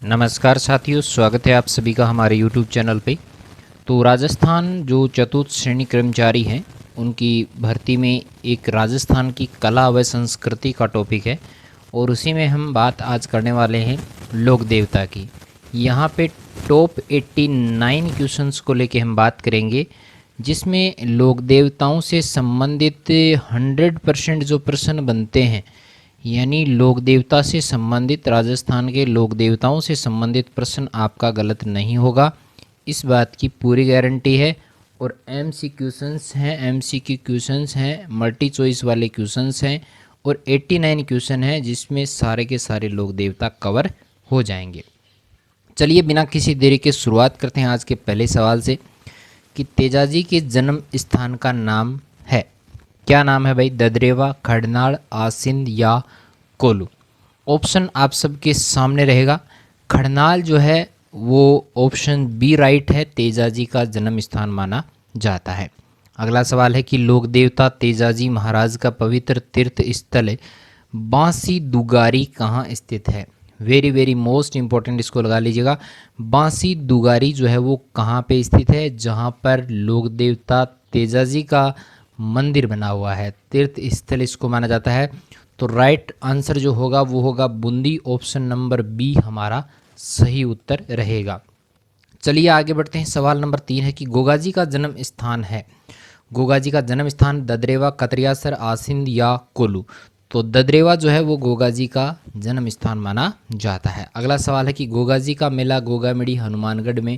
नमस्कार साथियों, स्वागत है आप सभी का हमारे यूट्यूब चैनल पे। तो राजस्थान जो चतुर्थ श्रेणी कर्मचारी हैं उनकी भर्ती में एक राजस्थान की कला व संस्कृति का टॉपिक है और उसी में हम बात आज करने वाले हैं लोक देवता की। यहाँ पे टॉप 89 क्वेश्चंस को लेके हम बात करेंगे, जिसमें लोक देवताओं से संबंधित 100% जो प्रश्न बनते हैं, यानी लोक देवता से संबंधित, राजस्थान के लोक देवताओं से संबंधित प्रश्न आपका गलत नहीं होगा, इस बात की पूरी गारंटी है। और एमसीक्यू क्वेश्चंस हैं, मल्टी चॉइस वाले क्वेश्चंस हैं और 89 क्वेश्चन हैं, जिसमें सारे के सारे लोक देवता कवर हो जाएंगे। चलिए बिना किसी देरी के शुरुआत करते हैं आज के पहले सवाल से कि तेजाजी के जन्म स्थान का नाम है, क्या नाम है भाई? ददरेवा, खड़नाड़, आसिंद या कोलू? ऑप्शन आप सबके सामने रहेगा। खड़नाल जो है वो ऑप्शन बी राइट है, तेजाजी का जन्म स्थान माना जाता है। अगला सवाल है कि लोक देवता तेजाजी महाराज का पवित्र तीर्थ स्थल बांसी दुगारी कहाँ स्थित है? वेरी वेरी मोस्ट इंपॉर्टेंट, इसको लगा लीजिएगा। बांसी दुगारी जो है वो कहाँ पे स्थित है? जहाँ पर लोक देवता तेजाजी का मंदिर बना हुआ है, तीर्थ स्थल इसको माना जाता है। तो राइट आंसर जो होगा वो होगा बूंदी, ऑप्शन नंबर बी हमारा सही उत्तर रहेगा। चलिए आगे बढ़ते हैं। सवाल नंबर 3 है कि गोगाजी का जन्म स्थान है, गोगाजी का जन्म स्थान ददरेवा, कतरियासर, आसिंद या कोलू? तो ददरेवा जो है वो गोगाजी का जन्म स्थान माना जाता है। अगला सवाल है कि गोगाजी का मेला गोगामिड़ी हनुमानगढ़ में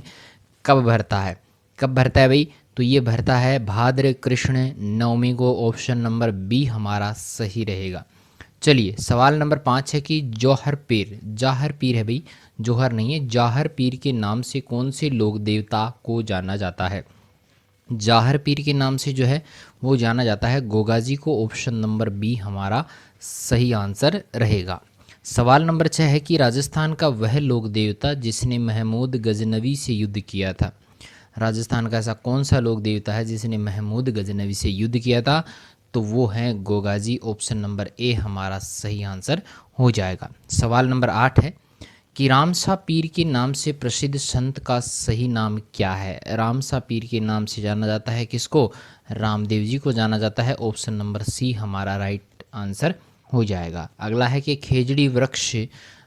कब भरता है? कब भरता है भाई? तो ये भरता है भाद्र कृष्ण नवमी को, ऑप्शन नंबर बी हमारा सही रहेगा। चलिए सवाल नंबर 5 है कि जौहर पीर, जाहर पीर है भाई, जौहर नहीं है, जाहर पीर के नाम से कौन से लोक देवता को जाना जाता है? जाहर पीर के नाम से जो है वो जाना जाता है गोगाजी को, ऑप्शन नंबर बी हमारा सही आंसर रहेगा। सवाल नंबर 6 है कि राजस्थान का वह लोक देवता जिसने महमूद गजनवी से युद्ध किया था? राजस्थान का ऐसा कौन सा लोक देवता है जिसने महमूद गजनवी से युद्ध किया था? तो वो है गोगाजी, ऑप्शन नंबर ए हमारा सही आंसर हो जाएगा। सवाल नंबर 8 है कि रामसा पीर के नाम से प्रसिद्ध संत का सही नाम क्या है? रामसा पीर के नाम से जाना जाता है किसको? रामदेव जी को जाना जाता है, ऑप्शन नंबर सी हमारा राइट आंसर हो जाएगा। अगला है कि खेजड़ी वृक्ष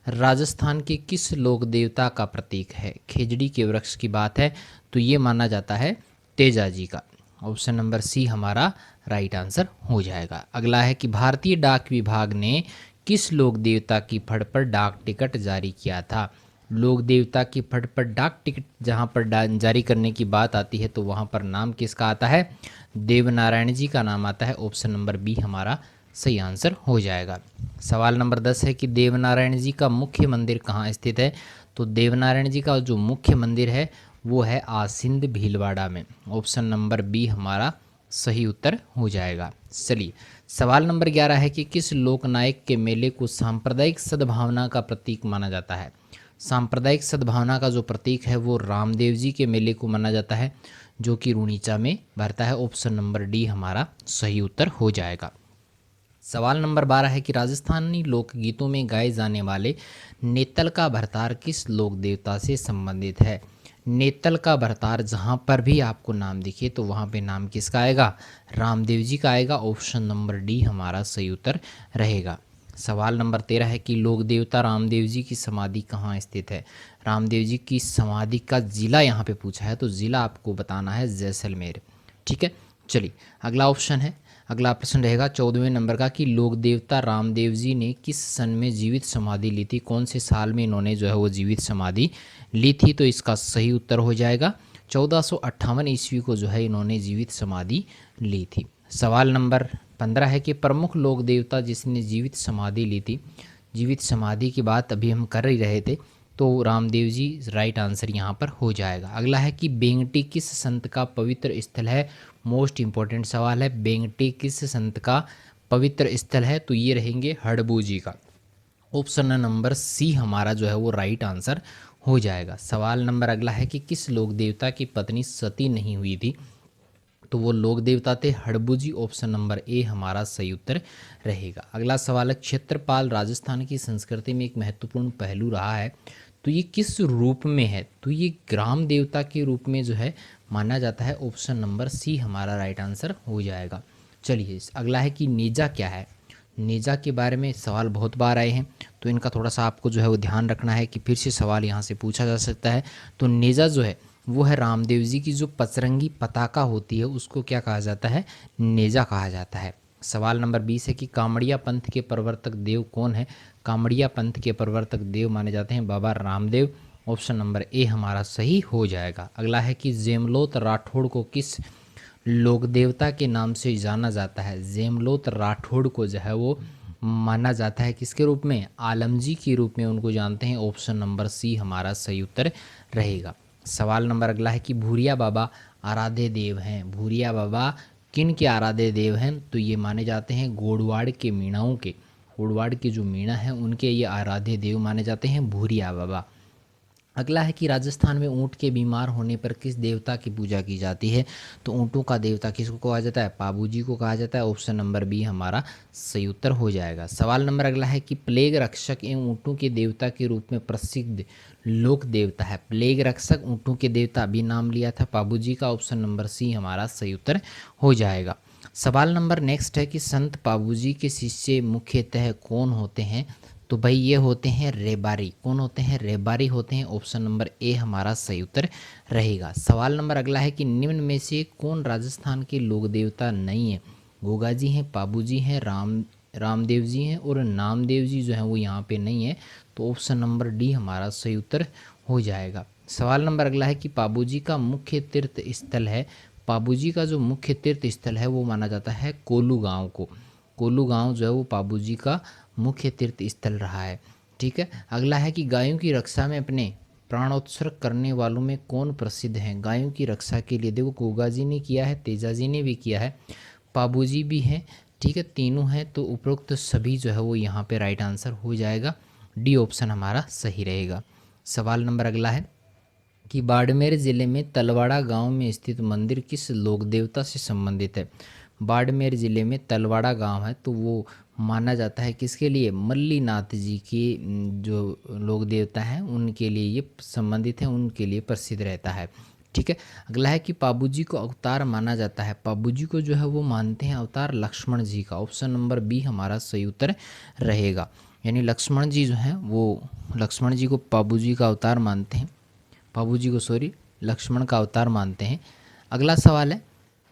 राजस्थान के किस लोक देवता का प्रतीक है? खेजड़ी के वृक्ष की बात है तो ये माना जाता है तेजाजी का, ऑप्शन नंबर सी हमारा राइट आंसर हो जाएगा। अगला है कि भारतीय डाक विभाग ने किस लोक देवता की फड़ पर डाक टिकट जारी किया था? लोक देवता की फड़ पर डाक टिकट जहाँ पर जारी करने की बात आती है तो वहाँ पर नाम किसका आता है? देवनारायण जी का नाम आता है, ऑप्शन नंबर बी हमारा सही आंसर हो जाएगा। सवाल नंबर 10 है कि देवनारायण जी का मुख्य मंदिर कहाँ स्थित है? तो देवनारायण जी का जो मुख्य मंदिर है वो है आसिंद भीलवाड़ा में, ऑप्शन नंबर बी हमारा सही उत्तर हो जाएगा। चलिए सवाल नंबर 11 है कि किस लोकनायक के मेले को सांप्रदायिक सद्भावना का प्रतीक माना जाता है? सांप्रदायिक सद्भावना का जो प्रतीक है वो रामदेव जी के मेले को माना जाता है, जो कि रूणीचा में भरता है, ऑप्शन नंबर डी हमारा सही उत्तर हो जाएगा। सवाल नंबर 12 है कि राजस्थानी लोकगीतों में गाए जाने वाले नेतल का भरतार किस लोक देवता से संबंधित है? नेतल का भरतार जहाँ पर भी आपको नाम दिखे तो वहाँ पे नाम किसका आएगा? रामदेव जी का आएगा, ऑप्शन नंबर डी हमारा सही उत्तर रहेगा। सवाल नंबर 13 है कि लोक देवता रामदेव जी की समाधि कहाँ स्थित है? रामदेव जी की समाधि का जिला यहाँ पे पूछा है तो जिला आपको बताना है जैसलमेर, ठीक है। चलिए अगला प्रश्न रहेगा 14वें नंबर का कि लोक देवता रामदेव जी ने किस सन में जीवित समाधि ली थी? कौन से साल में इन्होंने जो है वो जीवित समाधि ली थी? तो इसका सही उत्तर हो जाएगा 1458 ईस्वी को जो है इन्होंने जीवित समाधि ली थी। सवाल नंबर 15 है कि प्रमुख लोक देवता जिसने जीवित समाधि ली थी, जीवित समाधि की बात अभी हम कर ही रहे थे तो रामदेव जी राइट आंसर यहाँ पर हो जाएगा। अगला है कि बेंगटी किस संत का पवित्र स्थल है? मोस्ट इंपॉर्टेंट सवाल है, बेंगटी किस संत का पवित्र स्थल है? तो ये रहेंगे हड़बू जी का, ऑप्शन नंबर सी हमारा जो है वो राइट आंसर हो जाएगा। सवाल नंबर अगला है कि किस लोक देवता की पत्नी सती नहीं हुई थी? तो वो लोक देवता थे हड़बू जी, ऑप्शन नंबर ए हमारा सही उत्तर रहेगा। अगला सवाल है क्षेत्रपाल राजस्थान की संस्कृति में एक महत्वपूर्ण पहलू रहा है, तो ये किस रूप में है, तो ये ग्राम देवता के रूप में जो है माना जाता है। ऑप्शन नंबर सी हमारा राइट आंसर हो जाएगा। चलिए अगला है कि नेजा क्या है। नेजा के बारे में सवाल बहुत बार आए हैं, तो इनका थोड़ा सा आपको जो है वो ध्यान रखना है कि फिर से सवाल यहाँ से पूछा जा सकता है। तो नेजा जो है वो है रामदेव जी की जो पचरंगी पताका होती है उसको क्या कहा जाता है, नेजा कहा जाता है। सवाल नंबर 20 है कि कामड़िया पंथ के प्रवर्तक देव कौन है। कामड़िया पंथ के प्रवर्तक देव माने जाते हैं Baba Ramdev. Option number A हमारा सही हो जाएगा। अगला है कि जेमलोत राठौड़ को किस लोक देवता के नाम से जाना जाता है। जेमलोत राठौड़ को जो है वो माना जाता है किसके रूप में, आलमजी के रूप में उनको जानते हैं। ऑप्शन नंबर सी हमारा सही उत्तर रहेगा। सवाल नंबर अगला है कि भूरिया बाबा आराध्य देव हैं। भूरिया बाबा किन के आराध्य देव हैं, तो ये माने जाते हैं गोड़वाड़ के मीणाओं के। गोड़वाड़ के जो मीणा हैं उनके ये आराध्य देव माने जाते हैं भूरिया बाबा। अगला है कि राजस्थान में ऊँट के बीमार होने पर किस देवता की पूजा की जाती है। तो ऊँटों का देवता किसको कहा जाता है, पाबू जी को कहा जाता है। ऑप्शन नंबर बी हमारा सही उत्तर हो जाएगा। सवाल नंबर अगला है कि प्लेग रक्षक एवं ऊँटों के देवता के रूप में प्रसिद्ध लोक देवता है। प्लेग रक्षक ऊँटों के देवता अभी नाम लिया था पाबू जी का। ऑप्शन नंबर सी हमारा सही उत्तर हो जाएगा। सवाल नंबर नेक्स्ट है कि संत पाबू जी के शिष्य मुख्यतः कौन होते हैं। तो भाई ये होते हैं रेबारी। कौन होते हैं, रेबारी होते हैं। ऑप्शन नंबर ए हमारा सही उत्तर रहेगा। सवाल नंबर अगला है कि निम्न में से कौन राजस्थान के लोक देवता नहीं है। गोगा जी हैं, पाबू जी हैं, रामदेव जी हैं और नामदेव जी जो हैं वो यहाँ पे नहीं है। तो ऑप्शन नंबर डी हमारा सही उत्तर हो जाएगा। सवाल नंबर अगला है कि पाबू जी का मुख्य तीर्थ स्थल है। पाबू जी का जो मुख्य तीर्थ स्थल है वो माना जाता है कोलू गाँव को। कोलू गांव जो है वो पाबू जी का मुख्य तीर्थ स्थल रहा है। ठीक है। अगला है कि गायों की रक्षा में अपने प्राणोत्सर्ग करने वालों में कौन प्रसिद्ध हैं। गायों की रक्षा के लिए देखो गोगा जी ने किया है, तेजा जी ने भी किया है, पाबू जी भी हैं। ठीक है, तीनों हैं। तो उपरोक्त सभी जो है वो यहाँ पे राइट आंसर हो जाएगा। डी ऑप्शन हमारा सही रहेगा। सवाल नंबर अगला है कि बाड़मेर जिले में तलवाड़ा गांव में स्थित मंदिर किस लोक देवता से संबंधित है। बाड़मेर जिले में तलवाड़ा गांव है तो वो माना जाता है किसके लिए, मल्लीनाथ जी के जो लोक देवता हैं उनके लिए ये संबंधित है, उनके लिए प्रसिद्ध रहता है। ठीक है। अगला है कि पाबू जी को अवतार माना जाता है। पाबू जी को जो है वो मानते हैं अवतार लक्ष्मण जी का। ऑप्शन नंबर बी हमारा सही उत्तर रहेगा। यानी लक्ष्मण जी जो हैं वो लक्ष्मण जी को पाबू जी का अवतार मानते हैं, पाबू जी को लक्ष्मण का अवतार मानते हैं। अगला सवाल है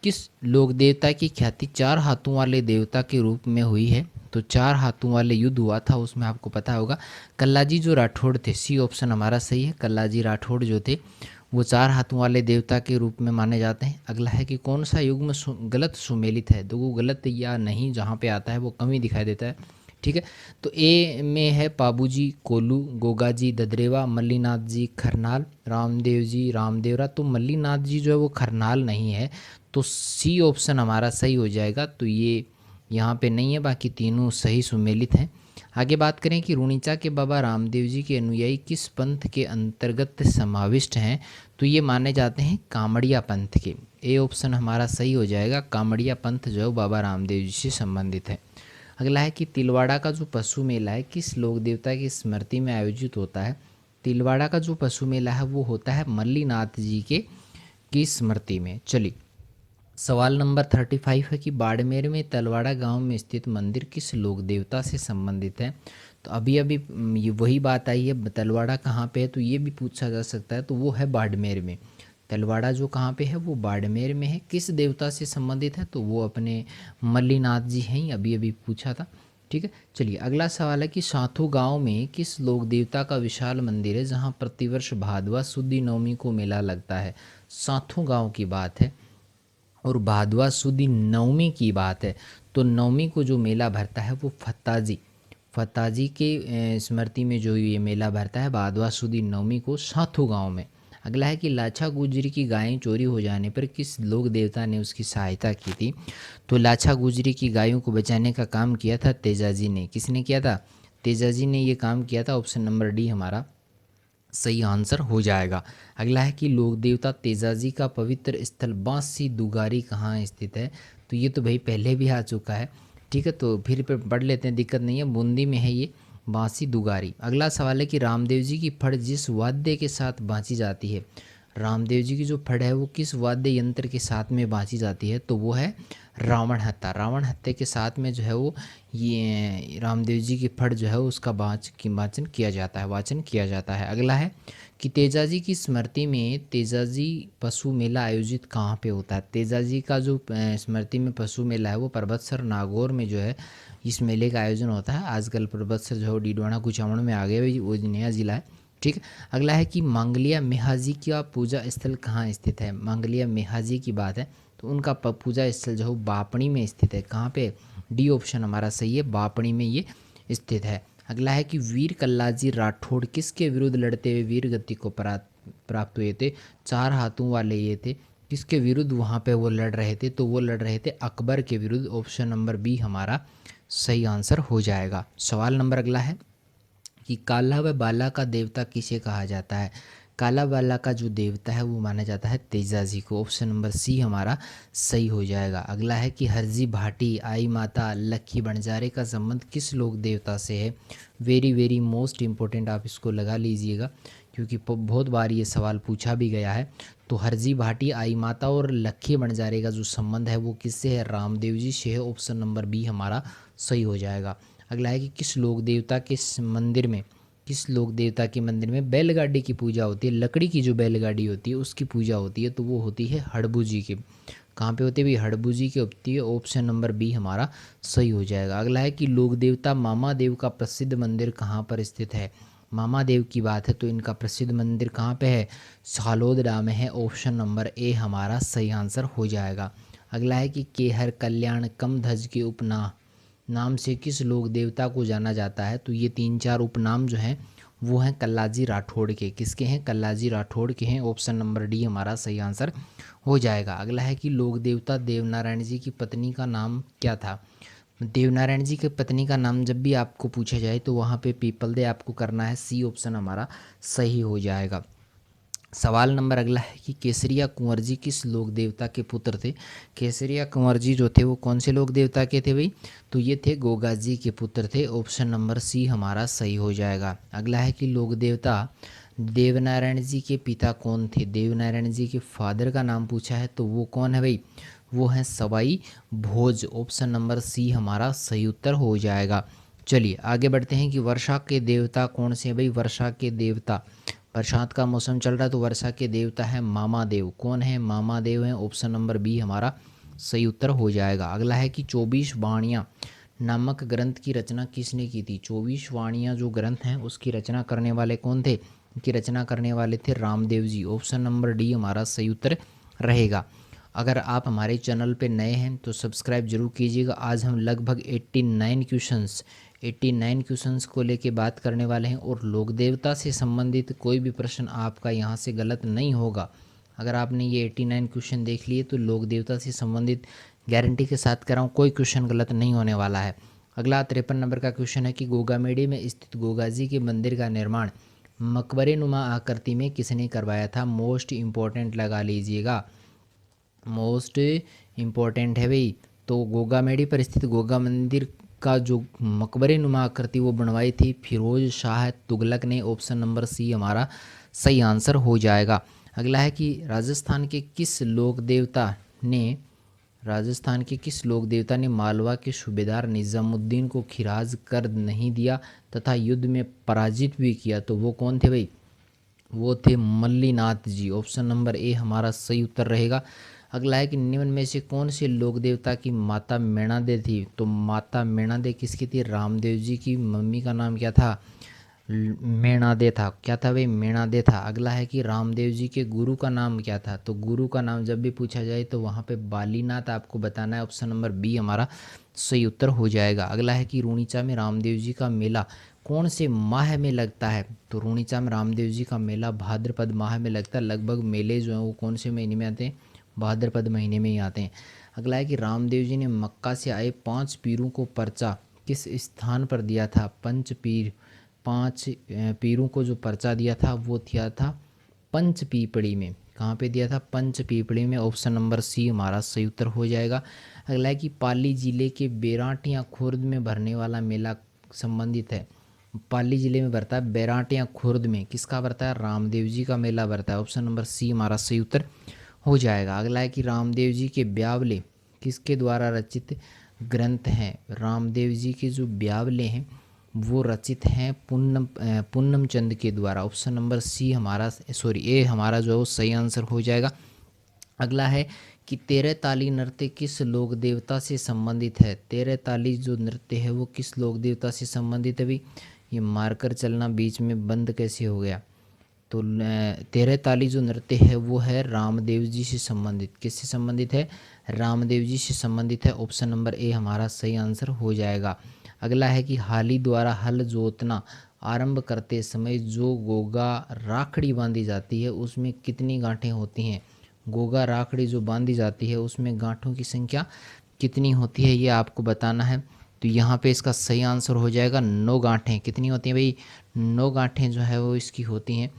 किस लोक देवता की ख्याति चार हाथों वाले देवता के रूप में हुई है। तो चार हाथों वाले युद्ध हुआ था उसमें आपको पता होगा कल्लाजी जो राठौड़ थे। सी ऑप्शन हमारा सही है। कल्लाजी राठौड़ जो थे वो चार हाथों वाले देवता के रूप में माने जाते हैं। अगला है कि कौन सा युग में गलत सुमेलित है। तो वो गलत या नहीं जहाँ पे आता है वो कम ही दिखाई देता है। ठीक है। तो ए में है पाबू जी कोलू, गोगा जी ददरेवा, मल्लीनाथ जी खरनाल, रामदेव जी रामदेवरा। तो मल्लीनाथ जी जो है वो खरनाल नहीं है। तो सी ऑप्शन हमारा सही हो जाएगा। तो ये यहाँ पे नहीं है, बाकी तीनों सही सुमेलित हैं। आगे बात करें कि रुणीचा के बाबा रामदेव जी के अनुयायी किस पंथ के अंतर्गत समाविष्ट हैं। तो ये माने जाते हैं कामड़िया पंथ के। ए ऑप्शन हमारा सही हो जाएगा। कामड़िया पंथ जो है बाबा रामदेव जी से संबंधित है। अगला है कि तिलवाड़ा का जो पशु मेला है किस लोक देवता की स्मृति में आयोजित होता है। तिलवाड़ा का जो पशु मेला है वो होता है मल्लीनाथ जी के की स्मृति में। चलिए सवाल नंबर 35 है कि बाड़मेर में तलवाड़ा गांव में स्थित मंदिर किस लोक देवता से संबंधित है। तो अभी अभी ये वही बात आई है, तलवाड़ा कहाँ पे है तो ये भी पूछा जा सकता है। तो वो है बाड़मेर में। तलवाड़ा जो कहाँ पे है वो बाड़मेर में है। किस देवता से संबंधित है तो वो अपने मल्लीनाथ जी हैं, अभी अभी पूछा था। ठीक है। चलिए अगला सवाल है कि साथू गांव में किस लोक देवता का विशाल मंदिर है जहां प्रतिवर्ष भादवा सुदी नवमी को मेला लगता है। साथू गांव की बात है और भादवा सुदी नवमी की बात है। तो नवमी को जो मेला भरता है वो फत्ताजी के स्मृति में जो ये मेला भरता है भादवा सुदी नवमी को साथू गांव में। अगला है कि लाछा गुजरी की गायें चोरी हो जाने पर किस लोक देवता ने उसकी सहायता की थी। तो लाछा गुजरी की गायों को बचाने का काम किया था तेजाजी ने। किसने किया था, तेजाजी ने ये काम किया था। ऑप्शन नंबर डी हमारा सही आंसर हो जाएगा। अगला है कि लोक देवता तेजाजी का पवित्र स्थल बांसी दुगारी कहाँ स्थित है। तो ये तो भाई पहले भी आ चुका है। ठीक है, तो फिर पढ़ लेते हैं, दिक्कत नहीं है। बूंदी में है ये। बांसी दुगारी। अगला सवाल है कि रामदेव जी की फड़ जिस वाद्य के साथ बांची जाती है, रामदेव जी की जो फड़ है वो किस वाद्य यंत्र के साथ में बांची जाती है, तो वो है रावण हत्था। रावण हत्थे के साथ में जो है वो ये रामदेव जी की फड़ जो है उसका वाचन किया जाता है, वाचन किया जाता है। अगला है कि तेजाजी की स्मृति में तेजाजी पशु मेला आयोजित कहाँ पे होता है। तेजाजी का जो स्मृति में पशु मेला है वो परबतसर नागौर में जो है इस मेले का आयोजन होता है। आजकल परबतसर जो है डीडवाना कुचामण में आ गया, वो नया जिला है। ठीक। अगला है कि मांगलिया मेहाजी का पूजा स्थल कहाँ स्थित है। मांगलिया मेहाजी की बात है तो उनका पूजा स्थल जो है बापणी में स्थित है। कहाँ पे, डी ऑप्शन हमारा सही है, बापणी में ये स्थित है। अगला है कि वीर कल्लाजी राठौड़ किसके विरुद्ध लड़ते हुए वीर गति को प्राप्त हुए थे। 4 हाथों वाले ये थे, किसके विरुद्ध वहाँ पे वो लड़ रहे थे, तो वो लड़ रहे थे अकबर के विरुद्ध। ऑप्शन नंबर बी हमारा सही आंसर हो जाएगा। सवाल नंबर अगला है कि काला व बाला का देवता किसे कहा जाता है। काला बाला का जो देवता है वो माना जाता है तेजाजी को। ऑप्शन नंबर सी हमारा सही हो जाएगा। अगला है कि हरजी भाटी, आई माता, लक्खी बंजारे का संबंध किस लोक देवता से है। वेरी वेरी मोस्ट इम्पोर्टेंट, आप इसको लगा लीजिएगा क्योंकि बहुत बार ये सवाल पूछा भी गया है। तो हरजी भाटी, आई माता और लक्खी बंजारे का जो संबंध है वो किससे है, रामदेव जी से है। ऑप्शन नंबर बी हमारा सही हो जाएगा। अगला है कि किस लोक देवता के मंदिर में, किस लोक देवता के मंदिर में बैलगाड़ी की पूजा होती है। लकड़ी की जो बैलगाड़ी होती है उसकी पूजा होती है, तो वो होती है हड़बू जी के। कहाँ पे होती है भाई, हड़बू जी की होती है। ऑप्शन नंबर बी हमारा सही हो जाएगा। अगला है कि लोक देवता मामा देव का प्रसिद्ध मंदिर कहाँ पर स्थित है। मामा देव की बात है तो इनका प्रसिद्ध मंदिर कहाँ पे है, सालोदरा में है। ऑप्शन नंबर ए हमारा सही आंसर हो जाएगा। अगला है कि केहर कल्याण कमध्वज के नाम से किस लोक देवता को जाना जाता है, तो ये 3-4 उपनाम जो हैं वो हैं कल्लाजी राठौड़ के। किसके हैं, कल्लाजी राठौड़ के हैं। ऑप्शन नंबर डी हमारा सही आंसर हो जाएगा। अगला है कि लोक देवता देवनारायण जी की पत्नी का नाम क्या था। देवनारायण जी की पत्नी का नाम जब भी आपको पूछा जाए तो वहाँ पे पीपल दे आपको करना है, सी ऑप्शन हमारा सही हो जाएगा। सवाल नंबर अगला है कि केसरिया कुंवर जी किस लोक देवता के पुत्र थे। केसरिया कुंवर जी जो थे वो कौन से लोक देवता के थे भाई, तो ये थे गोगा जी के पुत्र थे। ऑप्शन नंबर सी हमारा सही हो जाएगा। अगला है कि लोक देवता देवनारायण जी के पिता कौन थे। देवनारायण जी के फादर का नाम पूछा है तो वो कौन है भाई, वो हैं सवाई भोज। ऑप्शन नंबर सी हमारा सही उत्तर हो जाएगा। चलिए आगे बढ़ते हैं कि वर्षा के देवता कौन से हैं भाई। वर्षा के देवता, बरसात का मौसम चल रहा है तो वर्षा के देवता है मामा देव। कौन है, मामा देव हैं। ऑप्शन नंबर बी हमारा सही उत्तर हो जाएगा। अगला है कि 24 वाणियाँ नामक ग्रंथ की रचना किसने की थी। 24 वाणियाँ जो ग्रंथ हैं उसकी रचना करने वाले कौन थे, की रचना करने वाले थे Ramdev ji. Option number D हमारा सही उत्तर रहेगा। अगर आप हमारे चैनल पे नए हैं तो सब्सक्राइब जरूर कीजिएगा। आज हम लगभग 89 क्वेश्चंस को लेके बात करने वाले हैं और लोक देवता से संबंधित कोई भी प्रश्न आपका यहाँ से गलत नहीं होगा। अगर आपने ये 89 क्वेश्चन देख लिए तो लोक देवता से संबंधित गारंटी के साथ कर रहा हूँ कोई क्वेश्चन गलत नहीं होने वाला है। अगला 53 नंबर का क्वेश्चन है कि गोगामेड़ी में स्थित गोगा जी के मंदिर का निर्माण मकबरे नुमा आकृति में किसने करवाया था। मोस्ट इम्पोर्टेंट लगा लीजिएगा, मोस्ट इम्पोर्टेंट है भाई। तो गोगामेड़ी पर स्थित गोगा मंदिर का जो मकबरे नुमा आकृति वो बनवाई थी फिरोज शाह तुगलक ने। ऑप्शन नंबर सी हमारा सही आंसर हो जाएगा। अगला है कि राजस्थान के किस लोक देवता ने मालवा के सूबेदार निजामुद्दीन को खिराज कर नहीं दिया तथा युद्ध में पराजित भी किया, तो वो कौन थे भाई, वो थे मल्लीनाथ जी। ऑप्शन नंबर ए हमारा सही उत्तर रहेगा। अगला है कि निम्न में से कौन से लोक देवता की माता मेणादे थी, तो माता मेणादे किसकी थी, रामदेव जी की मम्मी का नाम क्या था, मेणादे था। क्या था भाई, मेणादे था। अगला है कि रामदेव जी के गुरु का नाम क्या था, तो गुरु का नाम जब भी पूछा जाए तो वहाँ पे बालीनाथ आपको बताना है। ऑप्शन नंबर बी हमारा सही उत्तर हो जाएगा। अगला है कि रूणीचा में रामदेव जी का मेला कौन से माह में लगता है, तो रूणीचा में रामदेव जी का मेला भाद्रपद माह में लगता है। लगभग मेले जो हैं वो कौन से महीने में आते हैं, भाद्रपद महीने में ही आते हैं। अगला है कि रामदेव जी ने मक्का से आए 5 पीरों को पर्चा किस स्थान पर दिया था। 5 पीरों को जो पर्चा दिया था वो दिया था पंच पीपड़ी में। कहाँ पे दिया था, पंच पीपड़ी में। ऑप्शन नंबर सी हमारा सही उत्तर हो जाएगा। अगला है कि पाली जिले के बेराट या खुर्द में भरने वाला मेला संबंधित है, पाली जिले में भरता है। बैराट या खुर्द में किसका भरता है? रामदेव जी का मेला भरता है। ऑप्शन नंबर सी हमारा सही उत्तर हो जाएगा। अगला है कि रामदेव जी के ब्यावले किसके द्वारा रचित ग्रंथ हैं? रामदेव जी के जो ब्यावले हैं वो रचित हैं पूनम चंद के द्वारा। ऑप्शन नंबर सी हमारा ए हमारा जो है वो सही आंसर हो जाएगा। अगला है कि तेरह ताली नृत्य किस लोक देवता से संबंधित है? तेरह ताली जो नृत्य है वो किस लोक देवता से संबंधित है? भाई ये मारकर चलना बीच में बंद कैसे हो गया? तो तेरह ताली जो नृत्य है वो है रामदेव जी से संबंधित। किससे संबंधित है? रामदेव जी से संबंधित है। ऑप्शन नंबर ए हमारा सही आंसर हो जाएगा। अगला है कि हाली द्वारा हल जोतना आरंभ करते समय जो गोगा राखड़ी बांधी जाती है उसमें कितनी गांठें होती हैं? गोगा राखड़ी जो बांधी जाती है उसमें गांठों की संख्या कितनी होती है ये आपको बताना है। तो यहाँ पे इसका सही आंसर हो जाएगा 9 गांठें। कितनी होती हैं भाई? 9 गांठें जो है वो इसकी होती हैं।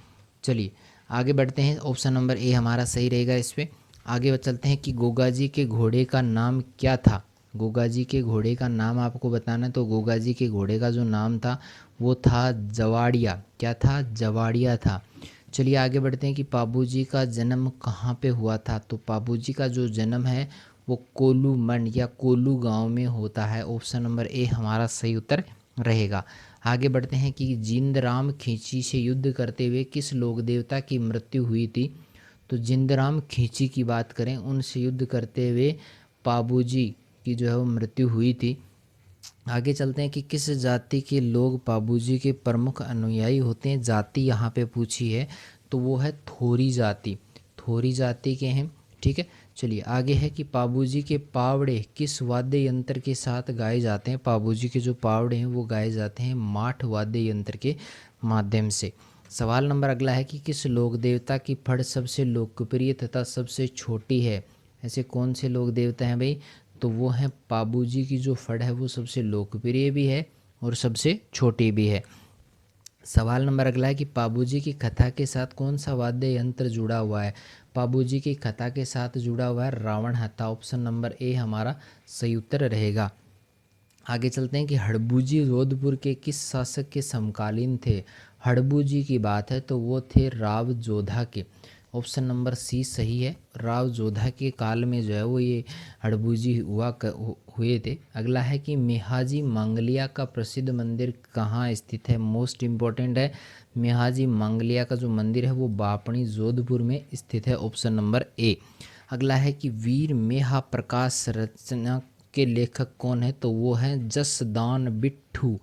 चलिए आगे बढ़ते हैं। ऑप्शन नंबर ए हमारा सही रहेगा। इस पर आगे चलते हैं कि गोगा जी के घोड़े का नाम क्या था? गोगा जी के घोड़े का नाम आपको बताना है। तो गोगा जी के घोड़े का जो नाम था वो था जवाड़िया। क्या था? जवाड़िया था। चलिए आगे बढ़ते हैं कि पाबू जी का जन्म कहाँ पे हुआ था? तो पाबू जी का जो जन्म है वो कोल्लू मंड या कोल्लू गांव में होता है। ऑप्शन नंबर ए हमारा सही उत्तर रहेगा। आगे बढ़ते हैं कि जिंदराम खींची से युद्ध करते हुए किस लोक देवता की मृत्यु हुई थी? तो जिंदराम खींची की बात करें उनसे युद्ध करते हुए पाबू जी की जो है वो मृत्यु हुई थी। आगे चलते हैं कि किस जाति के लोग पाबूजी के प्रमुख अनुयायी होते हैं? जाति यहाँ पे पूछी है तो वो है थोरी जाति। थोरी जाति के हैं। ठीक है। चलिए आगे है कि पाबूजी के पावड़े किस वाद्य यंत्र के साथ गाए जाते हैं? पाबूजी के जो पावड़े हैं वो गाए जाते हैं माठ वाद्य यंत्र के माध्यम से। सवाल नंबर अगला है कि किस लोक देवता की फड़ सबसे लोकप्रिय तथा सबसे छोटी है? ऐसे कौन से लोक देवता हैं भाई? तो वो है पाबूजी की जो फड़ है वो सबसे लोकप्रिय भी है और सबसे छोटी भी है। सवाल नंबर अगला है कि पाबूजी की कथा के साथ कौन सा वाद्य यंत्र जुड़ा हुआ है? पाबूजी की कथा के साथ जुड़ा हुआ है रावण हत्था। ऑप्शन नंबर ए हमारा सही उत्तर रहेगा। आगे चलते हैं कि हड़बूजी जोधपुर के किस शासक के समकालीन थे? हड़बूजी की बात है तो वो थे राव जोधा के। ऑप्शन नंबर सी सही है। राव जोधा के काल में जो है वो ये हड़बूजी हुए थे। अगला है कि मेहाजी मांगलिया का प्रसिद्ध मंदिर कहाँ स्थित है? मोस्ट इम्पोर्टेंट है। मेहाजी मांगलिया का जो मंदिर है वो बापणी जोधपुर में स्थित है। Option number A. अगला है कि वीर मेहा प्रकाश रचना के लेखक कौन है? तो वो हैं Jasdan Bitthu.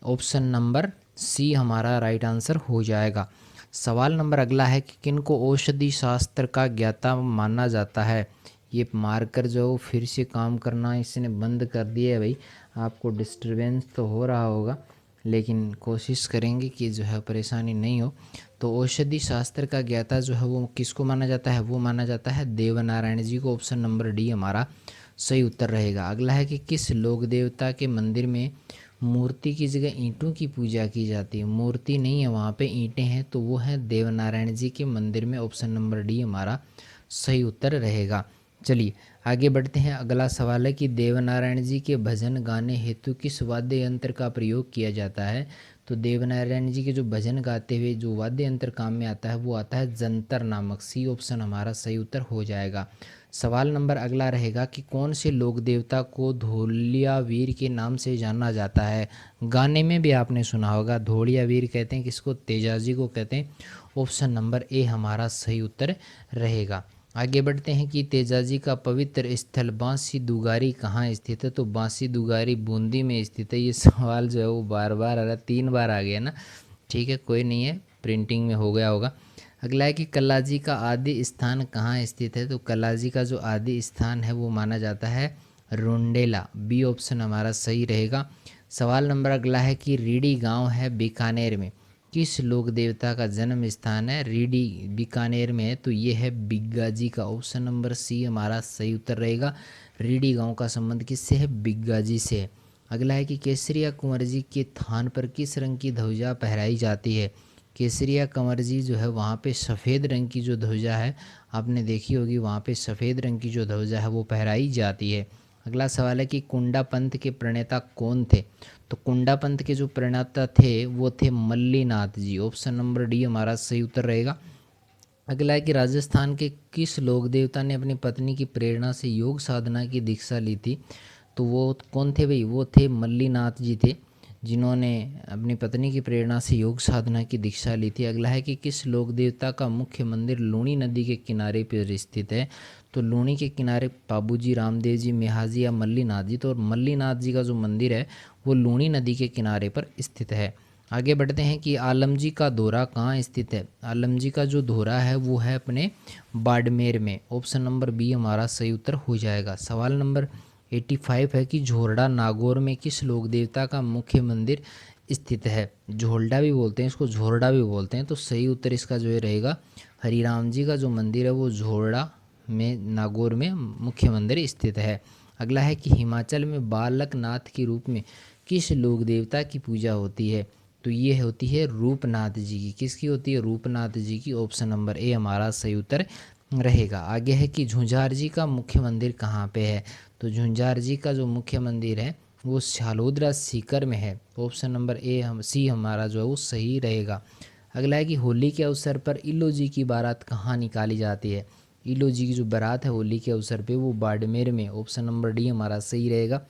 Option number C हमारा राइट आंसर हो जाएगा। सवाल नंबर अगला है कि किनको औषधि शास्त्र का ज्ञाता माना जाता है? ये मार्कर जो फिर से काम करना इसने बंद कर दिया है भाई। आपको डिस्टरबेंस तो हो रहा होगा लेकिन कोशिश करेंगे कि जो है परेशानी नहीं हो। तो औषधि शास्त्र का ज्ञाता जो है वो किसको माना जाता है? वो माना जाता है देवनारायण जी को। ऑप्शन नंबर डी हमारा सही उत्तर रहेगा। अगला है कि किस लोक देवता के मंदिर में मूर्ति की जगह ईंटों की पूजा की जाती है? मूर्ति नहीं है वहाँ पे ईंटें हैं तो वो है देवनारायण जी के मंदिर में। ऑप्शन नंबर डी हमारा सही उत्तर रहेगा। चलिए आगे बढ़ते हैं। अगला सवाल है कि देवनारायण जी के भजन गाने हेतु किस वाद्य यंत्र का प्रयोग किया जाता है? तो देवनारायण जी के जो भजन गाते हुए जो वाद्य यंत्र काम में आता है वो आता है जंतर नामक। सी ऑप्शन हमारा सही उत्तर हो जाएगा। सवाल नंबर अगला रहेगा कि कौन से लोक देवता को धोलिया वीर के नाम से जाना जाता है? गाने में भी आपने सुना होगा धोलिया वीर कहते हैं किसको? तेजाजी को कहते हैं। ऑप्शन नंबर ए हमारा सही उत्तर रहेगा। आगे बढ़ते हैं कि तेजाजी का पवित्र स्थल बांसी दुगारी कहाँ स्थित है? तो बांसी दुगारी बूंदी में स्थित है। ये सवाल जो है वो बार बार आ रहा है, 3 बार आ गया ना। ठीक है कोई नहीं है, प्रिंटिंग में हो गया होगा। अगला है कि कल्लाजी का आदि स्थान कहाँ स्थित है? तो कल्लाजी का जो आदि स्थान है वो माना जाता है रुंडेला। बी ऑप्शन हमारा सही रहेगा। सवाल नंबर अगला है कि रीडी गांव है बीकानेर में किस लोक देवता का जन्म स्थान है? रीडी बीकानेर में है तो ये है बिग्गा जी का। ऑप्शन नंबर सी हमारा सही उत्तर रहेगा। रीडी गांव का संबंध किससे है? बिग्गा जी से है। अगला है कि केसरिया कुंवर जी के थान पर किस रंग की ध्वजा फहराई जाती है? केसरिया कंवर जी जो है वहाँ पे सफ़ेद रंग की जो ध्वजा है आपने देखी होगी, वहाँ पे सफ़ेद रंग की जो ध्वजा है वो फहराई जाती है। अगला सवाल है कि कुंडा पंथ के प्रणेता कौन थे। तो कुंडा पंथ के जो प्रणेता थे वो थे मल्लीनाथ जी। ऑप्शन नंबर डी हमारा सही उत्तर रहेगा। अगला है कि राजस्थान के किस लोक देवता ने अपनी पत्नी की प्रेरणा से योग साधना की दीक्षा ली थी। तो वो कौन थे भाई, वो थे मल्लीनाथ जी थे, जिन्होंने अपनी पत्नी की प्रेरणा से योग साधना की दीक्षा ली थी। अगला है कि किस लोक देवता का मुख्य मंदिर लूणी नदी के किनारे पर स्थित है। तो लूणी के किनारे बाबूजी रामदेव जी, मेहाजी या मल्लीनाथ जी। तो मल्लीनाथ जी का जो मंदिर है वो लूणी नदी के किनारे पर स्थित है। आगे बढ़ते हैं कि आलमजी का दोहरा कहाँ स्थित है। आलमजी का जो दोहरा है वो है अपने बाड़मेर में। ऑप्शन नंबर बी हमारा सही उत्तर हो जाएगा। सवाल नंबर 85 है कि झोरडा नागौर में किस लोक देवता का मुख्य मंदिर स्थित है। झोलडा भी बोलते हैं इसको, झोरडा भी बोलते हैं। तो सही उत्तर इसका जो है रहेगा, हरिराम जी का जो मंदिर है वो झोरडा में नागौर में मुख्य मंदिर स्थित है। अगला है कि हिमाचल में बालकनाथ के रूप में किस लोक देवता की पूजा होती है। तो ये होती है रूपनाथ जी की। किसकी होती है, रूपनाथ जी की। ऑप्शन नंबर ए हमारा सही उत्तर रहेगा। आगे है कि झुंझार जी का मुख्य मंदिर कहाँ पे है। तो झुंझार जी का जो मुख्य मंदिर है वो शालोदरा सीकर में है। ऑप्शन नंबर ए हम सी हमारा जो है वो सही रहेगा। अगला है कि होली के अवसर पर इलो जी की बारात कहाँ निकाली जाती है। इलो जी की जो बारात है होली के अवसर पे वो बाड़मेर में। ऑप्शन नंबर डी हमारा सही रहेगा,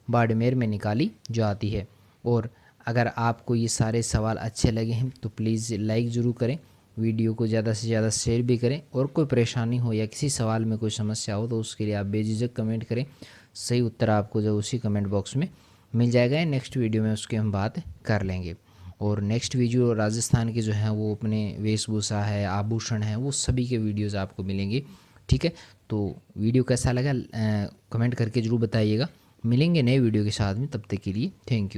बाड़मेर में निकाली जाती है। और अगर आपको ये सारे सवाल अच्छे लगे हैं तो प्लीज़ लाइक ज़रूर करें, वीडियो को ज़्यादा से ज़्यादा शेयर भी करें। और कोई परेशानी हो या किसी सवाल में कोई समस्या हो तो उसके लिए आप बेझिझक कमेंट करें। सही उत्तर आपको जो उसी कमेंट बॉक्स में मिल जाएगा। नेक्स्ट वीडियो में उसकी हम बात कर लेंगे। और नेक्स्ट वीडियो राजस्थान के जो हैं वो अपने वेशभूषा है, आभूषण है, वो सभी के वीडियोज़ आपको मिलेंगे। ठीक है, तो वीडियो कैसा लगा कमेंट करके ज़रूर बताइएगा। मिलेंगे नए वीडियो के साथ में, तब तक के लिए थैंक यू।